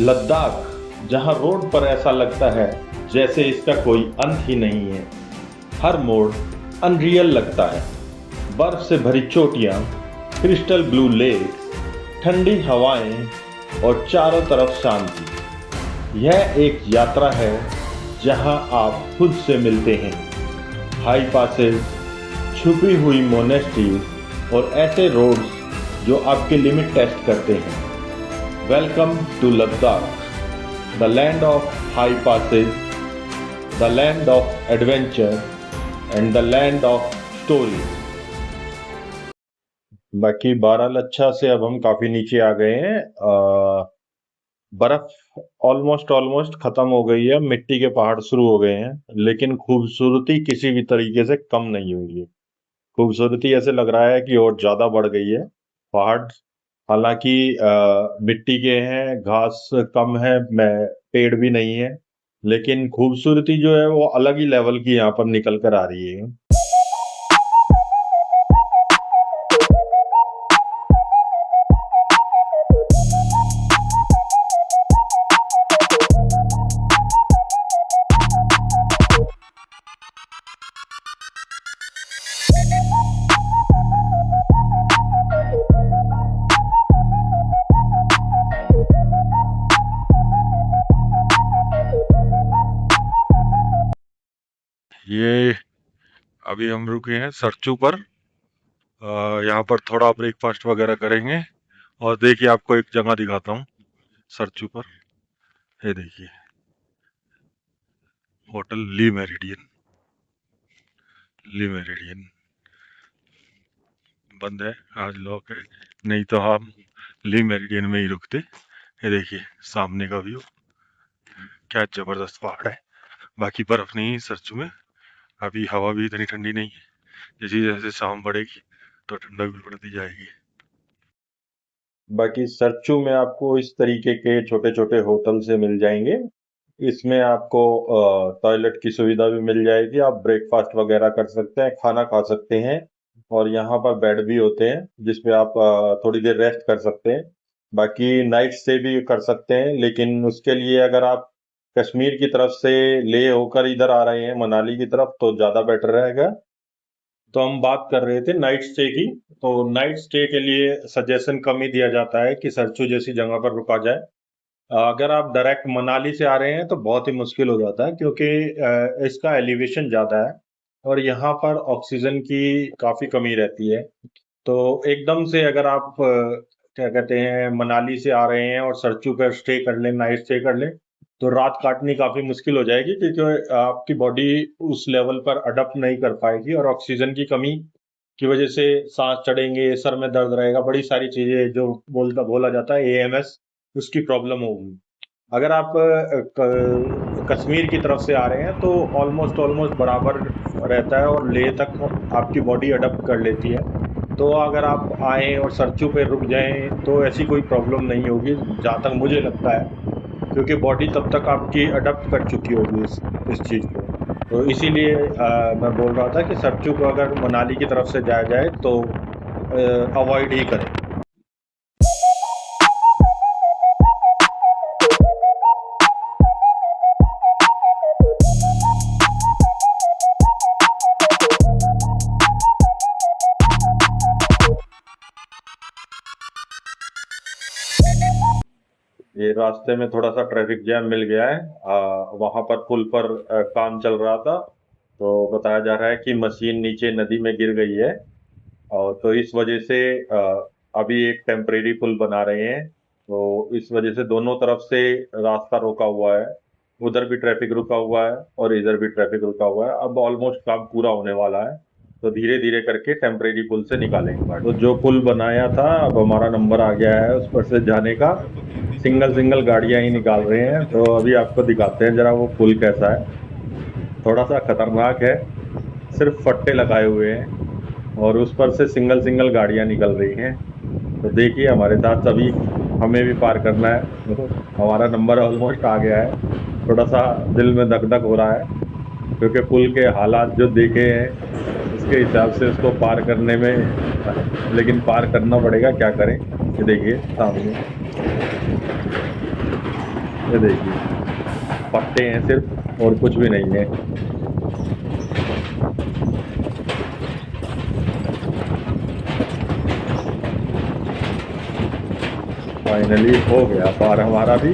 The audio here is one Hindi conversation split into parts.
लद्दाख, जहां रोड पर ऐसा लगता है जैसे इसका कोई अंत ही नहीं है। हर मोड़ अनरियल लगता है। बर्फ से भरी चोटियां, क्रिस्टल ब्लू लेक, ठंडी हवाएं और चारों तरफ शांति। यह एक यात्रा है जहां आप खुद से मिलते हैं। हाई पासेस, छुपी हुई मोनेस्ट्रीज और ऐसे रोड्स जो आपके लिमिट टेस्ट करते हैं। Welcome to Ladakh, the land of high passes, the land of adventure and the land of story. बाकी बारालाचा से अब हम काफी नीचे आ गए हैं। बर्फ ऑलमोस्ट खत्म हो गई है, मिट्टी के पहाड़ शुरू हो गए हैं, लेकिन खूबसूरती किसी भी तरीके से कम नहीं हुई है। खूबसूरती ऐसे लग रहा है कि और ज्यादा बढ़ गई है। पहाड़ हालांकि मिट्टी के हैं, घास कम है, पेड़ भी नहीं है, लेकिन खूबसूरती जो है वो अलग ही लेवल की यहाँ पर निकल कर आ रही है। ये अभी हम रुके हैं सरचू पर। यहाँ पर थोड़ा ब्रेकफास्ट वगैरह करेंगे और देखिए आपको एक जगह दिखाता हूँ सरचू पर। ये देखिए होटल ली मेरिडियन। ली मेरिडियन बंद है, आज लॉक है, नहीं तो हम ली मेरिडियन में ही रुकते। ये देखिए सामने का व्यू, क्या जबरदस्त पहाड़ है। बाकी बर्फ नहीं है सरचू में, अभी हवा भी इतनी ठंडी नहीं है। जैसे जैसे शाम बढ़ेगी तो ठंडक भी बढ़ती जाएगी। बाकी सरचू में आपको इस तरीके के छोटे छोटे होटल से मिल जाएंगे। इसमें आपको टॉयलेट की सुविधा भी मिल जाएगी, आप ब्रेकफास्ट वगैरह कर सकते हैं, खाना खा सकते हैं, और यहाँ पर बेड भी होते हैं जिसपे आप थोड़ी देर रेस्ट कर सकते हैं। बाकी नाइट स्टे भी कर सकते हैं, लेकिन उसके लिए अगर आप कश्मीर की तरफ से ले होकर इधर आ रहे हैं मनाली की तरफ तो ज्यादा बेटर रहेगा। तो हम बात कर रहे थे नाइट स्टे की। तो नाइट स्टे के लिए सजेशन कम ही दिया जाता है कि सरचू जैसी जगह पर रुका जाए। अगर आप डायरेक्ट मनाली से आ रहे हैं तो बहुत ही मुश्किल हो जाता है, क्योंकि इसका एलिवेशन ज्यादा है और यहाँ पर ऑक्सीजन की काफी कमी रहती है। तो एकदम से अगर आप क्या कहते हैं मनाली से आ रहे हैं और सरचू पर स्टे कर लें, नाइट स्टे कर लें, तो रात काटनी काफी मुश्किल हो जाएगी, क्योंकि आपकी बॉडी उस लेवल पर अडप्ट नहीं कर पाएगी और ऑक्सीजन की कमी की वजह से सांस चढ़ेंगे, सर में दर्द रहेगा, बड़ी सारी चीजें जो बोला जाता है एएमएस, उसकी प्रॉब्लम होगी। अगर आप कश्मीर की तरफ से आ रहे हैं तो ऑलमोस्ट बराबर रहता है और लेह तक आपकी बॉडी अडप्ट कर लेती है। तो अगर आप आए और सरचू पे रुक जाएं तो ऐसी कोई प्रॉब्लम नहीं होगी, जहाँ तक मुझे लगता है, क्योंकि बॉडी तब तक आपकी अडप्ट कर चुकी होगी इस चीज़ को। तो इसीलिए मैं बोल रहा था कि सरचू को अगर मनाली की तरफ से जाया जाए तो अवॉइड ही करें। ये रास्ते में थोड़ा सा ट्रैफिक जैम मिल गया है। वहां पर पुल पर काम चल रहा था, तो बताया जा रहा है कि मशीन नीचे नदी में गिर गई है, और तो इस वजह से अभी एक टेम्परेरी पुल बना रहे हैं। तो इस वजह से दोनों तरफ से रास्ता रोका हुआ है, उधर भी ट्रैफिक रुका हुआ है और इधर भी ट्रैफिक रुका हुआ है। अब ऑलमोस्ट काम पूरा होने वाला है, तो धीरे धीरे करके टेम्परेरी पुल से निकालेंगे गाड़ी। तो जो पुल बनाया था अब हमारा नंबर आ गया है उस पर से जाने का। सिंगल गाड़ियां ही निकाल रहे हैं, तो अभी आपको दिखाते हैं जरा वो पुल कैसा है। थोड़ा सा खतरनाक है, सिर्फ फट्टे लगाए हुए हैं और उस पर से सिंगल गाड़ियां निकल रही हैं। तो देखिए हमारे साथ अभी हमें भी पार करना है, हमारा नंबर ऑलमोस्ट आ गया है। थोड़ा सा दिल में धक धक हो रहा है, क्योंकि पुल के हालात जो देखे हैं उसके हिसाब से उसको पार करने में, लेकिन पार करना पड़ेगा, क्या करें। ये देखिए सामने ये देखिए पत्ते हैं सिर्फ और कुछ भी नहीं है। फाइनली हो गया पार हमारा भी।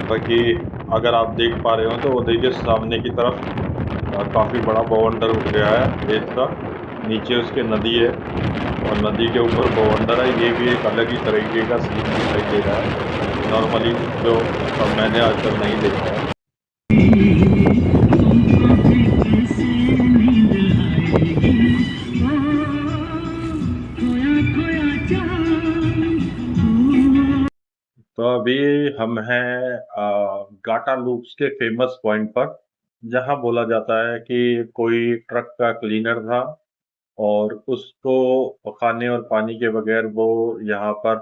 बाकी अगर आप देख पा रहे हो तो वो देखिए सामने की तरफ काफी बड़ा बवंडर उठ गया है रेत का। नीचे उसके नदी है और नदी के ऊपर बवंडर है। ये भी एक अलग ही तरीके का सीन दिखाई दे रहा है, नॉर्मली जो मैंने आज तक नहीं देखा है। तो अभी हम हैं गाटा लूप्स के फेमस पॉइंट पर, जहां बोला जाता है कि कोई ट्रक का क्लीनर था और उसको खाने और पानी के बगैर वो यहाँ पर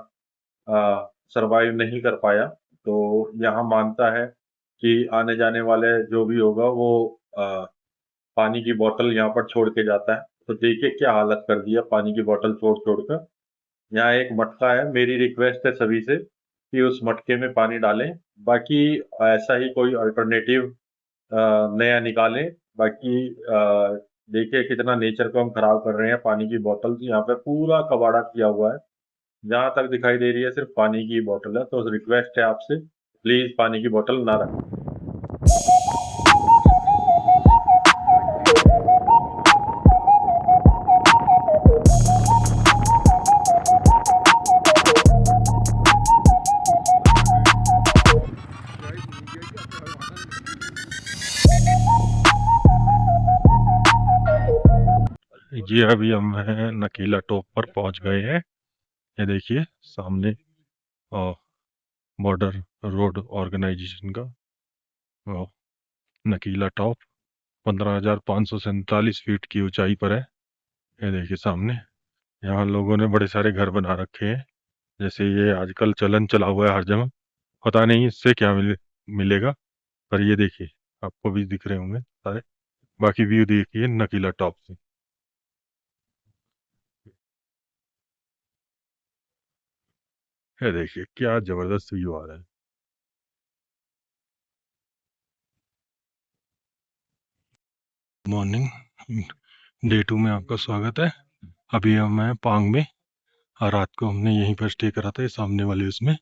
सरवाइव नहीं कर पाया। तो यहाँ मानता है कि आने जाने वाले जो भी होगा वो पानी की बोतल यहाँ पर छोड़ के जाता है। तो देखिए क्या हालत कर दिया पानी की बोतल छोड़ छोड़ कर। यहाँ एक मटका है, मेरी रिक्वेस्ट है सभी से कि उस मटके में पानी डालें। बाकी ऐसा ही कोई अल्टरनेटिव नया निकालें। बाकी देखिए कितना नेचर को हम खराब कर रहे हैं। पानी की बोतल यहाँ पे पूरा कबाड़ा किया हुआ है, जहां तक दिखाई दे रही है सिर्फ पानी की बोतल है। तो रिक्वेस्ट है आपसे, प्लीज पानी की बोतल ना रखें। जी अभी हम हैं नकीला टॉप पर पहुंच गए हैं। ये देखिए सामने बॉर्डर रोड ऑर्गेनाइजेशन का नकीला टॉप 15,547 फीट की ऊंचाई पर है। ये देखिए सामने यहाँ लोगों ने बड़े सारे घर बना रखे हैं। जैसे ये आजकल चलन चला हुआ है हर जगह, पता नहीं इससे क्या मिलेगा, पर ये देखिए आपको भी दिख रहे होंगे सारे। बाकी व्यू देखिए नकीला टॉप से। ये देखिए क्या जबरदस्त व्यू आ रहा है। मॉर्निंग डे 2 में आपका स्वागत है। अभी हम हैं पांग में और रात को हमने यहीं पर स्टे करा था, ये सामने वाले उसमें।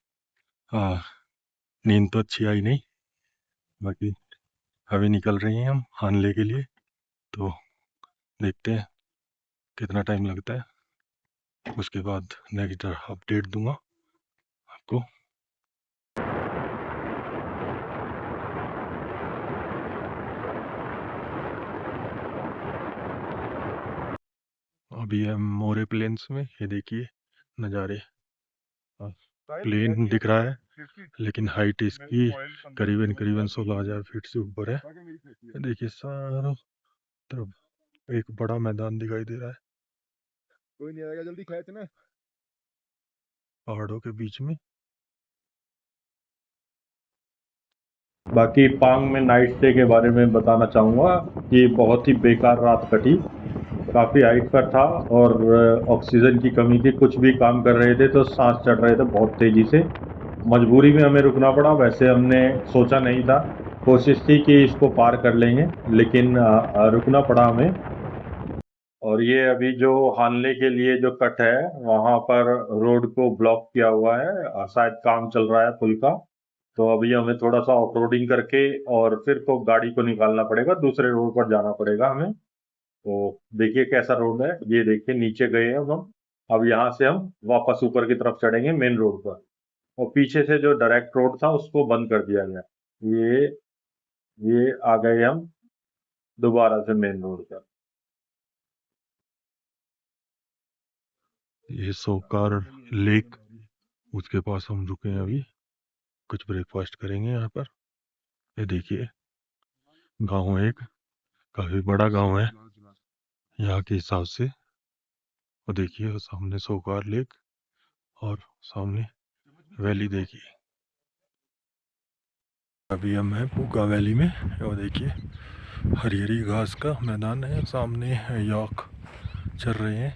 नींद तो अच्छी आई नहीं। बाकी अभी निकल रही हैं हम हानले के लिए, तो देखते हैं कितना टाइम लगता है। उसके बाद नेक्स्ट अपडेट दूंगा आपको। अभी हम मोरे प्लेन्स में, ये देखिए नज़ारे। प्लेन दिख रहा है लेकिन हाइट इसकी करीबन करीबन 16,000 फीट से ऊपर है। ये देखिए सारों तरफ एक बड़ा मैदान दिखाई दे रहा है कोई नहीं आएगा, जल्दी खेच ना पहाड़ों के बीच में। बाकी पांग में नाइट स्टे के बारे में बताना चाहूँगा कि बहुत ही बेकार रात कटी। काफ़ी हाइट पर था और ऑक्सीजन की कमी थी। कुछ भी काम कर रहे थे तो सांस चढ़ रहे थे बहुत तेज़ी से। मजबूरी में हमें रुकना पड़ा। वैसे हमने सोचा नहीं था, कोशिश थी कि इसको पार कर लेंगे, लेकिन रुकना पड़ा हमें। और ये अभी जो हानले के लिए जो कट है वहाँ पर रोड को ब्लॉक किया हुआ है, शायद काम चल रहा है पुल का। तो अभी हमें थोड़ा सा ऑफ रोडिंग करके और फिर तो गाड़ी को निकालना पड़ेगा, दूसरे रोड पर जाना पड़ेगा हमें। तो देखिए कैसा रोड है, ये देखिए नीचे गए हैं अब हम। अब यहाँ से हम वापस ऊपर की तरफ चढ़ेंगे मेन रोड पर। और पीछे से जो डायरेक्ट रोड था उसको बंद कर दिया गया। ये ये आ गए हम दोबारा से मेन रोड पर। ये सोकार लेक, उसके पास हम रुके हैं अभी। कुछ ब्रेकफास्ट करेंगे यहाँ पर। ये देखिए गांव एक काफी बड़ा गांव है यहाँ के हिसाब से। और देखिए वो सामने सोकार लेक और सामने वैली देखिए। अभी हम हैं पूका वैली में। और देखिए हरी हरी घास का मैदान है, सामने यॉक चल रहे हैं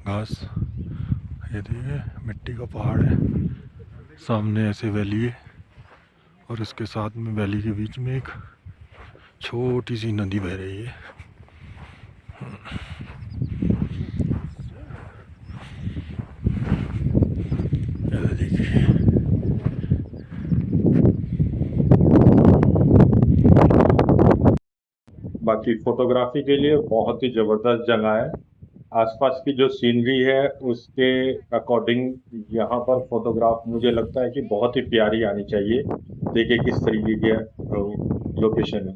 घास। ये देखिए मिट्टी का पहाड़ है, सामने ऐसे वैली है और इसके साथ में वैली के बीच में एक छोटी सी नदी बह रही है। ये देखिए बाकी फोटोग्राफी के लिए बहुत ही जबरदस्त जगह है। आसपास की जो सीनरी है उसके अकॉर्डिंग यहाँ पर फोटोग्राफ मुझे लगता है कि बहुत ही प्यारी आनी चाहिए। देखिए किस तरीके के लोकेशन है।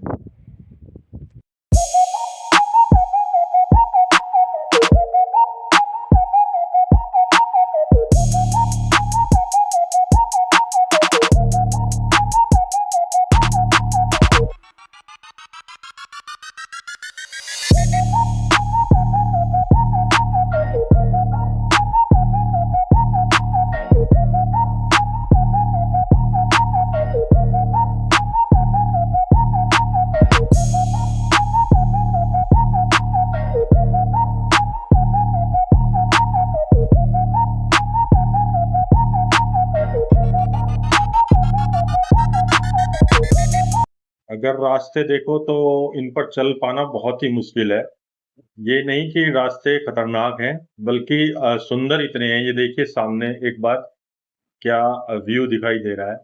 अगर रास्ते देखो तो इन पर चल पाना बहुत ही मुश्किल है। ये नहीं कि रास्ते खतरनाक हैं, बल्कि सुंदर इतने हैं। ये देखिए सामने एक बार क्या व्यू दिखाई दे रहा है।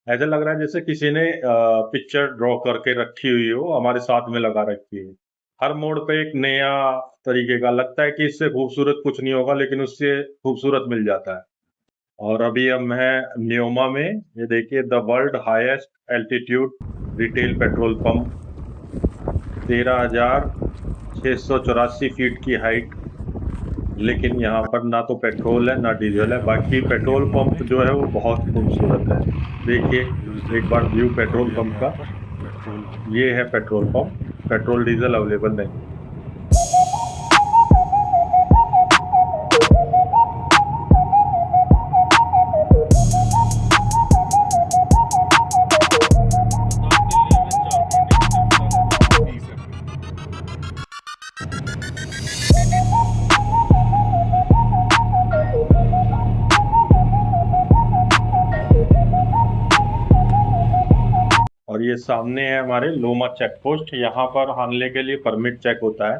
ऐसा लग रहा है जैसे किसी ने पिक्चर ड्रॉ करके रखी हुई हो, हमारे साथ में लगा रखी है। हर मोड़ पे एक नया तरीके का लगता है कि इससे खूबसूरत कुछ नहीं होगा, लेकिन उससे खूबसूरत मिल जाता है। और अभी हम हैं न्योमा में। ये देखिए the world highest altitude retail petrol pump, 13,684 feet की हाइट। लेकिन यहाँ पर ना तो पेट्रोल है ना डीजल है। बाकी पेट्रोल पंप जो है वो बहुत खूबसूरत है। देखिए एक बार व्यू पेट्रोल पंप का। ये है petrol pump, petrol diesel available नहीं। और ये सामने है हमारे लोमा चेक पोस्ट। यहाँ पर हानले के लिए परमिट चेक होता है।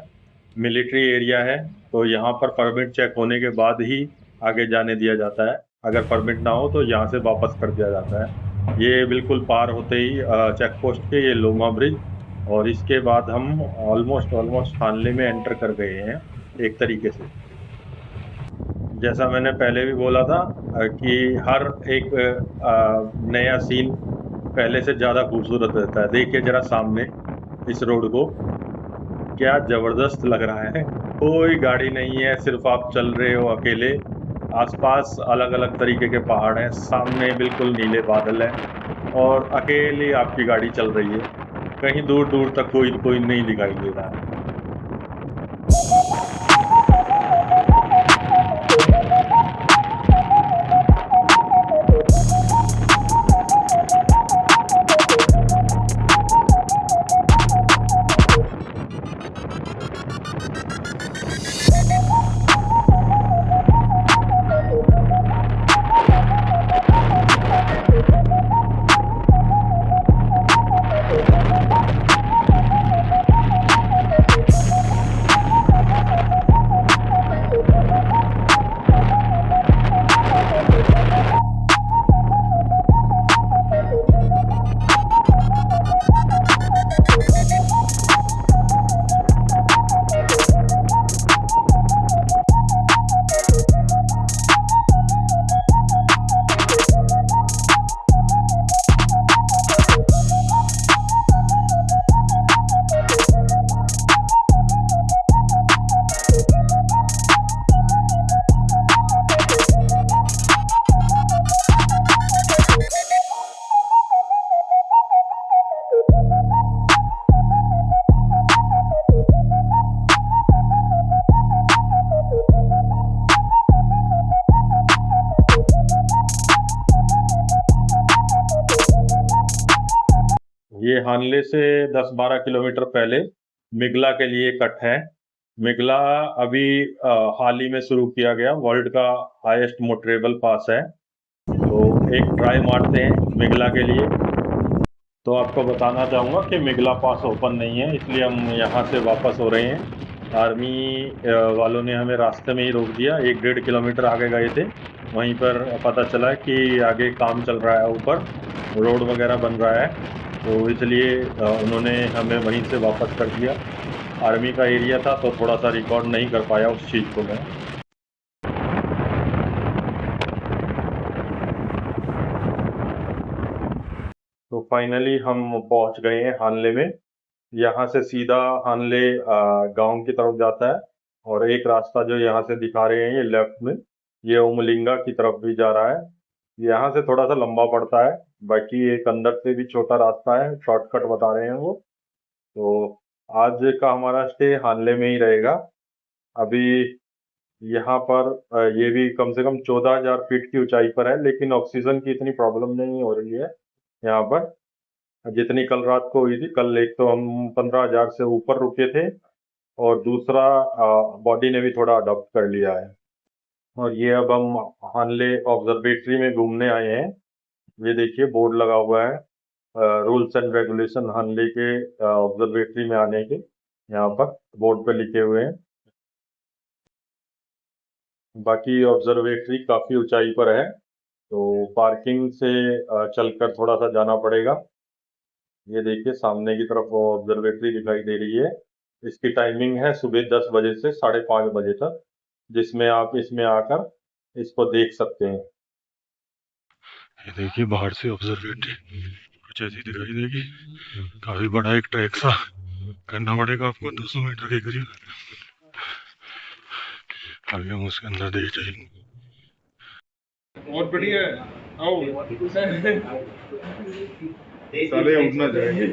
मिलिट्री एरिया है तो यहाँ पर परमिट चेक होने के बाद ही आगे जाने दिया जाता है। अगर परमिट ना हो तो यहाँ से वापस कर दिया जाता है। ये बिल्कुल पार होते ही चेक पोस्ट के ये लोमा ब्रिज, और इसके बाद हम ऑलमोस्ट हानले में एंटर कर गए हैं एक तरीके से। जैसा मैंने पहले भी बोला था कि हर एक नया सीन पहले से ज्यादा खूबसूरत रहता है। देखिए जरा सामने इस रोड को, क्या जबरदस्त लग रहा है। कोई गाड़ी नहीं है, सिर्फ आप चल रहे हो अकेले। आसपास अलग अलग तरीके के पहाड़ हैं, सामने बिल्कुल नीले बादल हैं और अकेली आपकी गाड़ी चल रही है। कहीं दूर दूर तक कोई नहीं दिखाई दे रहा है। ये हानले से 10-12 किलोमीटर पहले मिगला के लिए कट है। मेघला अभी हाल ही में शुरू किया गया, वर्ल्ड का हाईएस्ट मोटरेबल पास है। तो एक ट्राई मारते हैं मेघला के लिए। तो आपको बताना चाहूँगा कि मेघला पास ओपन नहीं है, इसलिए हम यहाँ से वापस हो रहे हैं। आर्मी वालों ने हमें रास्ते में ही रोक दिया, 1-1.5 किलोमीटर आगे गए थे। वहीं पर पता चला कि आगे काम चल रहा है, ऊपर रोड वगैरह बन रहा है, तो इसलिए उन्होंने हमें वहीं से वापस कर दिया। आर्मी का एरिया था तो थोड़ा सा रिकॉर्ड नहीं कर पाया उस चीज़ को मैं। तो फाइनली हम पहुंच गए हैं हानले में। यहाँ से सीधा हानले गांव की तरफ जाता है, और एक रास्ता जो यहाँ से दिखा रहे हैं ये लेफ्ट में, ये उमलिंगा की तरफ भी जा रहा है। यहाँ से थोड़ा सा लंबा पड़ता है, बाकी एक अंदर से भी छोटा रास्ता है, शॉर्टकट बता रहे हैं वो। तो आज का हमारा स्टे हानले में ही रहेगा। अभी यहाँ पर ये भी कम से कम 14,000 फीट की ऊंचाई पर है, लेकिन ऑक्सीजन की इतनी प्रॉब्लम नहीं हो रही है यहाँ पर जितनी कल रात को हुई थी। कल एक तो हम 15,000 से ऊपर रुके थे, और दूसरा बॉडी ने भी थोड़ा अडॉप्ट कर लिया है। और ये अब हम हानले ऑब्जर्वेटरी में घूमने आए हैं। ये देखिए बोर्ड लगा हुआ है, रूल्स एंड रेगुलेशन हानले के ऑब्जर्वेटरी में आने के, यहाँ पर बोर्ड पे लिखे हुए हैं। बाकी ऑब्जर्वेटरी काफ़ी ऊंचाई पर है, तो पार्किंग से चलकर थोड़ा सा जाना पड़ेगा। ये देखिए सामने की तरफ ऑब्जर्वेटरी दिखाई दे रही है। इसकी टाइमिंग है सुबह 10 बजे से 5:30 बजे तक, जिसमें आप इसमें आकर इसको देख सकते हैं। ये देखिए बाहर से ऑब्जर्वेटरी कुछ ऐसी दिखाई देगी। काफी बड़ा एक ट्रैक सा करना पड़ेगा आपको 200 मीटर के करीब। अभी हम उसके अंदर देख जाएंगे। बहुत बढ़िया है। आओ साले उठना जाएंगे।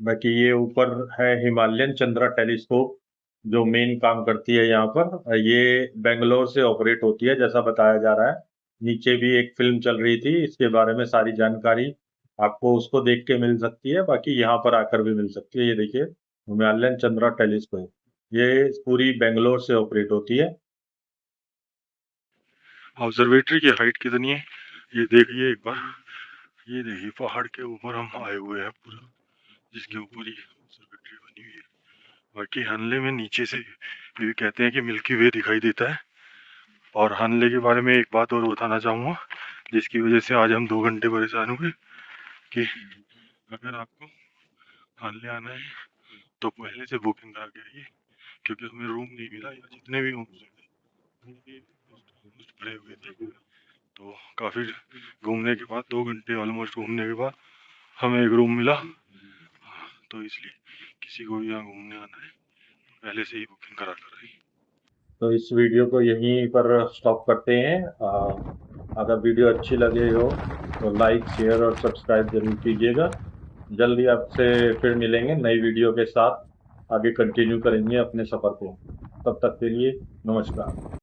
बाकी ये ऊपर है हिमालयन चंद्रा टेलीस्कोप, जो मेन काम करती है यहाँ पर। ये बेंगलोर से ऑपरेट होती है जैसा बताया जा रहा है। नीचे भी एक फिल्म चल रही थी, इसके बारे में सारी जानकारी आपको उसको देख के मिल सकती है, बाकी यहाँ पर आकर भी मिल सकती है। ये देखिए हिमालयन चंद्रा टेलीस्कोप, ये पूरी बेंगलोर से ऑपरेट होती है। ऑब्जर्वेटरी की हाइट कितनी है ये देखिए एक बार। ये देखिए पहाड़ के ऊपर हम आए हुए हैं पूरा, जिसके ऊपर ये ऑब्जर्वेटरी बनी हुई है। बाकी हानले में नीचे से ये कहते हैं कि मिल्की वे दिखाई देता है। और हानले के बारे में एक बात और बताना चाहूँगा, जिसकी वजह से आज हम 2 घंटे परेशान हुए, कि अगर आपको हानले आना है तो पहले से बुकिंग करा के आइए, क्योंकि हमें रूम नहीं मिला, या जितने भी होम भरे हुए थे। तो काफ़ी घूमने के बाद 2 घंटे ऑलमोस्ट घूमने के बाद हमें एक रूम मिला। तो इसलिए किसी को भी यहाँ घूमने आना है तो पहले से ही बुकिंग करा कर आइए। तो इस वीडियो को यहीं पर स्टॉप करते हैं। अगर वीडियो अच्छी लगे हो तो लाइक, शेयर और सब्सक्राइब जरूर कीजिएगा। जल्दी आपसे फिर मिलेंगे नई वीडियो के साथ, आगे कंटिन्यू करेंगे अपने सफ़र को। तब तक के लिए नमस्कार।